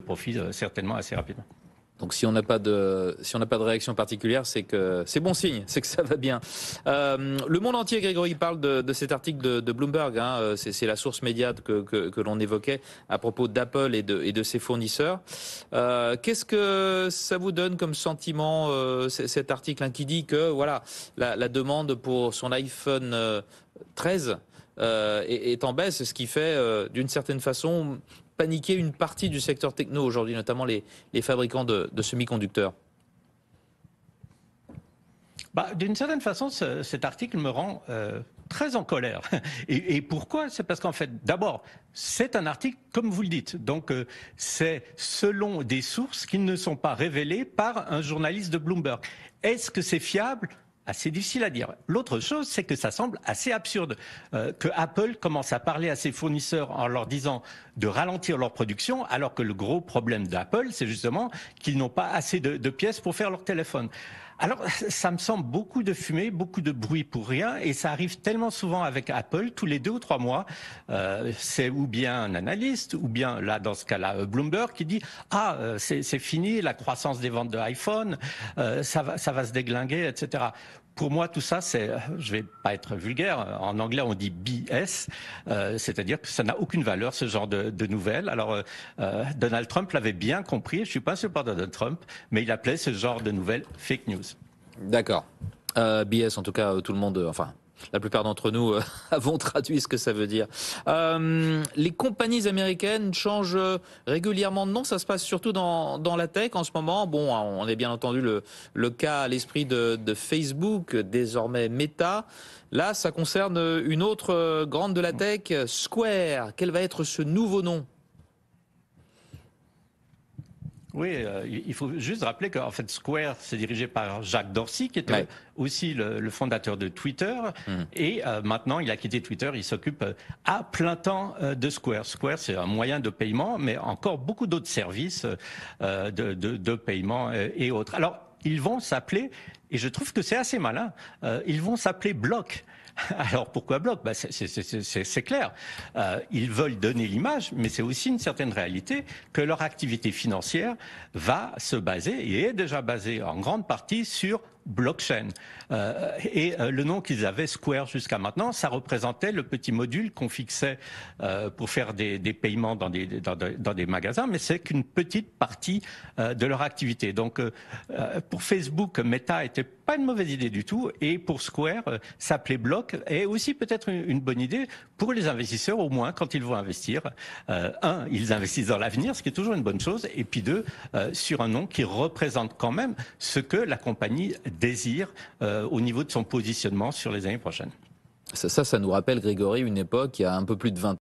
profit certainement assez rapidement. Donc si on n'a pas de réaction particulière, c'est que c'est bon signe, c'est que ça va bien. Le monde entier, Grégory, parle de cet article de Bloomberg. Hein, c'est la source média que l'on évoquait à propos d'Apple et de ses fournisseurs. Qu'est-ce que ça vous donne comme sentiment, cet article, hein, qui dit que voilà, la demande pour son iPhone 13 est en baisse, ce qui fait d'une certaine façon paniquer une partie du secteur techno aujourd'hui, notamment les fabricants de semi-conducteurs? D'une certaine façon, cet article me rend très en colère. Et pourquoi? C'est parce qu'en fait, d'abord, c'est un article, comme vous le dites, donc c'est selon des sources qui ne sont pas révélées par un journaliste de Bloomberg. Est-ce que c'est fiable? Assez difficile à dire. L'autre chose, c'est que ça semble assez absurde que Apple commence à parler à ses fournisseurs en leur disant de ralentir leur production, alors que le gros problème d'Apple, c'est justement qu'ils n'ont pas assez de pièces pour faire leur téléphone. Alors, ça me semble beaucoup de fumée, beaucoup de bruit pour rien, et ça arrive tellement souvent avec Apple, tous les 2 ou 3 mois. C'est ou bien un analyste, ou bien, là, dans ce cas-là, Bloomberg, qui dit « Ah, c'est fini, la croissance des ventes de iPhone, ça va se déglinguer, etc. » Pour moi, tout ça, je vais pas être vulgaire, en anglais on dit BS, c'est-à-dire que ça n'a aucune valeur, ce genre de nouvelles. Alors, Donald Trump l'avait bien compris, je suis pas sûr par Donald Trump, mais il appelait ce genre de nouvelles fake news. D'accord. BS, en tout cas, tout le monde, enfin, la plupart d'entre nous avons traduit ce que ça veut dire. Les compagnies américaines changent régulièrement de nom. Ça se passe surtout dans la tech en ce moment. Bon, on est bien entendu le cas à l'esprit de Facebook, désormais Meta. Là, ça concerne une autre grande de la tech, Square. Quel va être ce nouveau nom? Oui, il faut juste rappeler qu'en fait Square, c'est dirigé par Jack Dorsey, qui était aussi le fondateur de Twitter. Et maintenant, il a quitté Twitter, il s'occupe à plein temps de Square. Square, c'est un moyen de paiement, mais encore beaucoup d'autres services de paiement et autres. Alors, ils vont s'appeler, et je trouve que c'est assez malin, ils vont s'appeler Block. Alors pourquoi Block? C'est clair. Ils veulent donner l'image, mais c'est aussi une certaine réalité que leur activité financière va se baser, et est déjà basée en grande partie, sur blockchain. Le nom qu'ils avaient, Square, jusqu'à maintenant, ça représentait le petit module qu'on fixait pour faire des paiements dans des magasins, mais c'est qu'une petite partie de leur activité. Donc, pour Facebook, Meta était pas une mauvaise idée du tout, et pour Square, s'appeler Block est aussi peut-être une bonne idée pour les investisseurs, au moins quand ils vont investir. Un, ils investissent dans l'avenir, ce qui est toujours une bonne chose, et puis deux, sur un nom qui représente quand même ce que la compagnie désire au niveau de son positionnement sur les années prochaines. Ça nous rappelle, Grégory, une époque, il y a un peu plus de 20 ans.